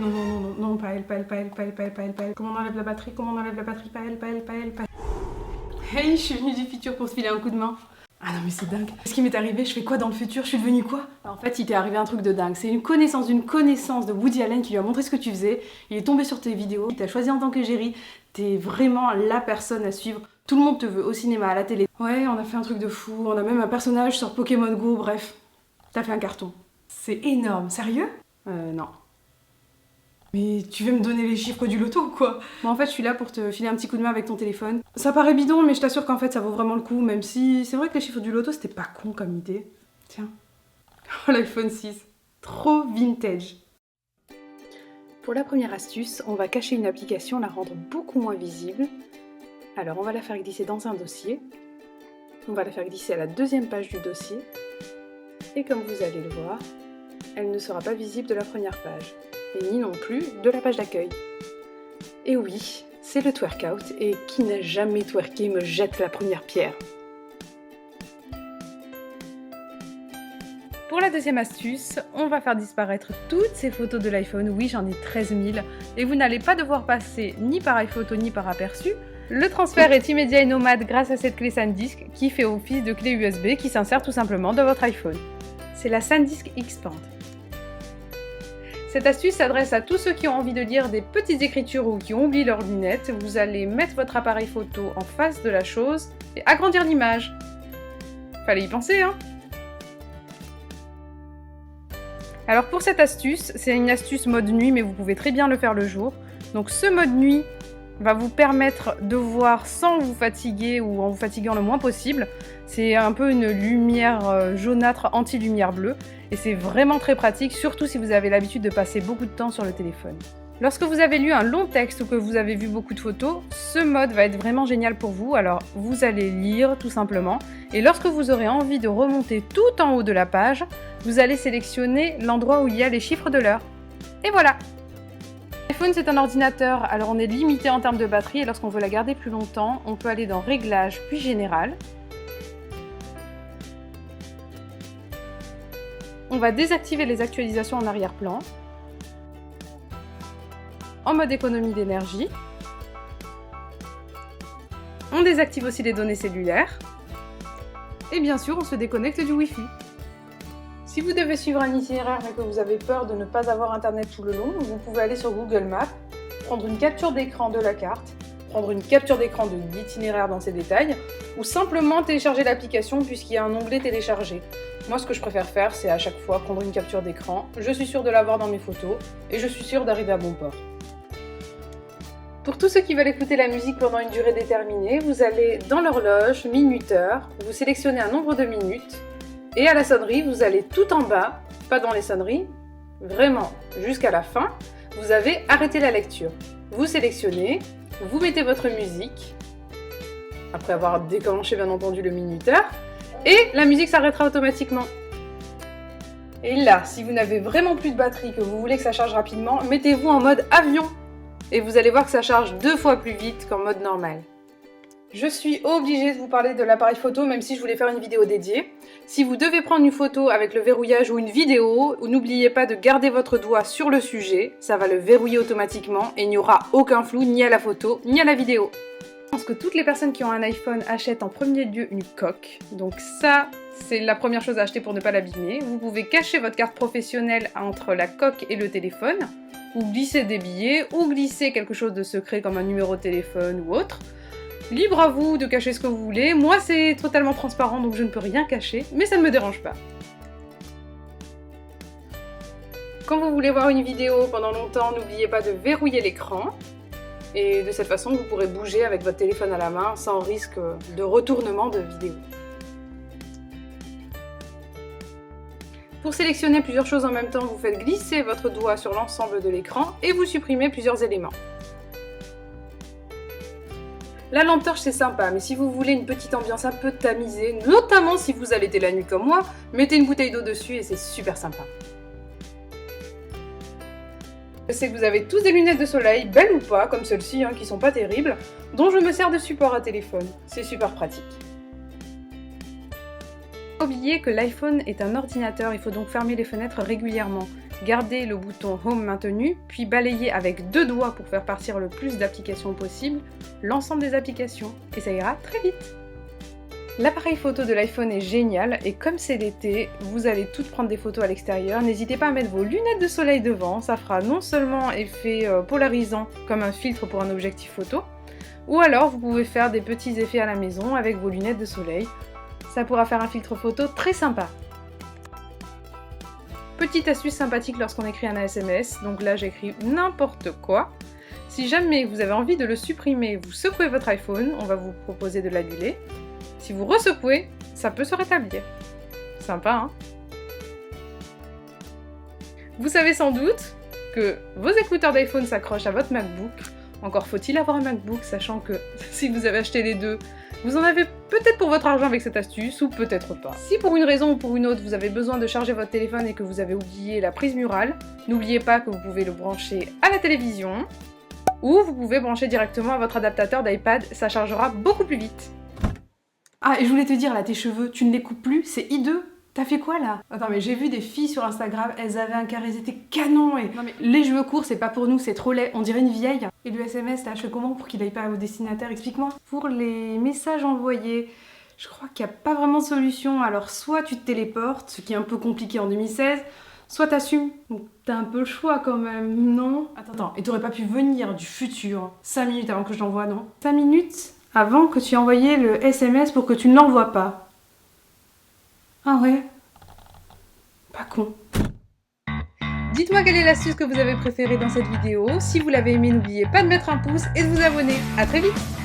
Non, non, non, non, non, pas elle, pas elle, pas elle, pas elle, pas elle, pas elle, pas elle. Comment on enlève la batterie? Comment on enlève la batterie? Pas elle, pas elle, pas elle, pas elle. Hey, je suis venue du futur pour te filer un coup de main. Ah non mais c'est dingue. Ce qui m'est arrivé, je fais quoi dans le futur? Je suis devenue quoi? En fait, il t'est arrivé un truc de dingue. C'est une connaissance de Woody Allen qui lui a montré ce que tu faisais. Il est tombé sur tes vidéos, il t'a choisi en tant qu'égérie. T'es vraiment la personne à suivre. Tout le monde te veut au cinéma, à la télé. Ouais, on a fait un truc de fou. On a même un personnage sur Pokémon Go, bref. T'as fait un carton. C'est énorme. Sérieux? Non. Mais tu veux me donner les chiffres du loto ou quoi? Bon, en fait, je suis là pour te filer un petit coup de main avec ton téléphone. Ça paraît bidon, mais je t'assure qu'en fait, ça vaut vraiment le coup, même si c'est vrai que les chiffres du loto, c'était pas con comme idée. Tiens. Oh, l'iPhone 6. Trop vintage. Pour la première astuce, on va cacher une application, la rendre beaucoup moins visible. Alors, on va la faire glisser dans un dossier. On va la faire glisser à la deuxième page du dossier. Et comme vous allez le voir, elle ne sera pas visible de la première page. Et ni non plus de la page d'accueil. Et oui, c'est le twerkout, et qui n'a jamais twerké me jette la première pierre. Pour la deuxième astuce, on va faire disparaître toutes ces photos de l'iPhone. Oui, j'en ai 13 000, et vous n'allez pas devoir passer ni par iPhoto ni par aperçu. Le transfert est immédiat et nomade grâce à cette clé SanDisk qui fait office de clé USB qui s'insère tout simplement dans votre iPhone. C'est la SanDisk Expand. Cette astuce s'adresse à tous ceux qui ont envie de lire des petites écritures ou qui ont oublié leurs lunettes. Vous allez mettre votre appareil photo en face de la chose et agrandir l'image. Fallait y penser, hein? Alors pour cette astuce, c'est une astuce mode nuit, mais vous pouvez très bien le faire le jour. Donc ce mode nuit va vous permettre de voir sans vous fatiguer ou en vous fatiguant le moins possible. C'est un peu une lumière jaunâtre anti-lumière bleue et c'est vraiment très pratique, surtout si vous avez l'habitude de passer beaucoup de temps sur le téléphone. Lorsque vous avez lu un long texte ou que vous avez vu beaucoup de photos, ce mode va être vraiment génial pour vous. Alors vous allez lire tout simplement et lorsque vous aurez envie de remonter tout en haut de la page, vous allez sélectionner l'endroit où il y a les chiffres de l'heure. Et voilà! L'iPhone c'est un ordinateur, alors on est limité en termes de batterie et lorsqu'on veut la garder plus longtemps, on peut aller dans Réglages puis Général. On va désactiver les actualisations en arrière-plan. En mode économie d'énergie. On désactive aussi les données cellulaires. Et bien sûr, on se déconnecte du Wi-Fi. Si vous devez suivre un itinéraire mais que vous avez peur de ne pas avoir internet tout le long, vous pouvez aller sur Google Maps, prendre une capture d'écran de la carte, prendre une capture d'écran de l'itinéraire dans ses détails, ou simplement télécharger l'application puisqu'il y a un onglet télécharger. Moi ce que je préfère faire, c'est à chaque fois prendre une capture d'écran, je suis sûre de l'avoir dans mes photos, et je suis sûre d'arriver à bon port. Pour tous ceux qui veulent écouter la musique pendant une durée déterminée, vous allez dans l'horloge, minuteur, vous sélectionnez un nombre de minutes, et à la sonnerie, vous allez tout en bas, pas dans les sonneries, vraiment jusqu'à la fin, vous avez arrêté la lecture. Vous sélectionnez, vous mettez votre musique, après avoir déclenché bien entendu le minuteur, et la musique s'arrêtera automatiquement. Et là, si vous n'avez vraiment plus de batterie, que vous voulez que ça charge rapidement, mettez-vous en mode avion, et vous allez voir que ça charge 2 fois plus vite qu'en mode normal. Je suis obligée de vous parler de l'appareil photo, même si je voulais faire une vidéo dédiée. Si vous devez prendre une photo avec le verrouillage ou une vidéo, n'oubliez pas de garder votre doigt sur le sujet, ça va le verrouiller automatiquement et il n'y aura aucun flou ni à la photo ni à la vidéo. Je pense que toutes les personnes qui ont un iPhone achètent en premier lieu une coque, donc ça, c'est la première chose à acheter pour ne pas l'abîmer. Vous pouvez cacher votre carte professionnelle entre la coque et le téléphone, ou glisser des billets, ou glisser quelque chose de secret comme un numéro de téléphone ou autre. Libre à vous de cacher ce que vous voulez, moi c'est totalement transparent donc je ne peux rien cacher, mais ça ne me dérange pas. Quand vous voulez voir une vidéo pendant longtemps, n'oubliez pas de verrouiller l'écran, et de cette façon vous pourrez bouger avec votre téléphone à la main sans risque de retournement de vidéo. Pour sélectionner plusieurs choses en même temps, vous faites glisser votre doigt sur l'ensemble de l'écran et vous supprimez plusieurs éléments. La lampe torche c'est sympa, mais si vous voulez une petite ambiance un peu tamisée, notamment si vous allaitez la nuit comme moi, mettez une bouteille d'eau dessus et c'est super sympa. Je sais que vous avez tous des lunettes de soleil, belles ou pas, comme celles-ci, qui sont pas terribles, dont je me sers de support à téléphone. C'est super pratique. N'oubliez que l'iPhone est un ordinateur, il faut donc fermer les fenêtres régulièrement. Gardez le bouton Home maintenu, puis balayez avec 2 doigts pour faire partir le plus d'applications possible l'ensemble des applications, et ça ira très vite. L'appareil photo de l'iPhone est génial, et comme c'est l'été, vous allez toutes prendre des photos à l'extérieur, n'hésitez pas à mettre vos lunettes de soleil devant, ça fera non seulement effet polarisant comme un filtre pour un objectif photo, ou alors vous pouvez faire des petits effets à la maison avec vos lunettes de soleil, ça pourra faire un filtre photo très sympa. Petite astuce sympathique lorsqu'on écrit un SMS, donc là j'écris n'importe quoi. Si jamais vous avez envie de le supprimer, vous secouez votre iPhone, on va vous proposer de l'annuler. Si vous resecouez, ça peut se rétablir. Sympa, hein? Vous savez sans doute que vos écouteurs d'iPhone s'accrochent à votre MacBook. Encore faut-il avoir un MacBook, sachant que si vous avez acheté les deux, vous en avez peut-être pour votre argent avec cette astuce, ou peut-être pas. Si pour une raison ou pour une autre, vous avez besoin de charger votre téléphone et que vous avez oublié la prise murale, n'oubliez pas que vous pouvez le brancher à la télévision, ou vous pouvez brancher directement à votre adaptateur d'iPad, ça chargera beaucoup plus vite. Ah, et je voulais te dire, là, tes cheveux, tu ne les coupes plus, c'est hideux. T'as fait quoi, là? Attends, mais j'ai vu des filles sur Instagram, elles avaient un carré, c'était canon, et... Non mais, les cheveux courts, c'est pas pour nous, c'est trop laid, on dirait une vieille. Et le SMS, là, je fais comment pour qu'il aille pas au destinataire? Explique-moi. Pour les messages envoyés, je crois qu'il n'y a pas vraiment de solution, alors soit tu te téléportes, ce qui est un peu compliqué en 2016, soit t'assumes. Donc t'as un peu le choix quand même, non? Attends, et t'aurais pas pu venir du futur 5 minutes avant que je l'envoie, non? 5 minutes avant que tu aies envoyé le SMS pour que tu ne l'envoies pas. Ah ouais? Pas con. Dites-moi quelle est l'astuce que vous avez préférée dans cette vidéo. Si vous l'avez aimée, n'oubliez pas de mettre un pouce et de vous abonner. À très vite!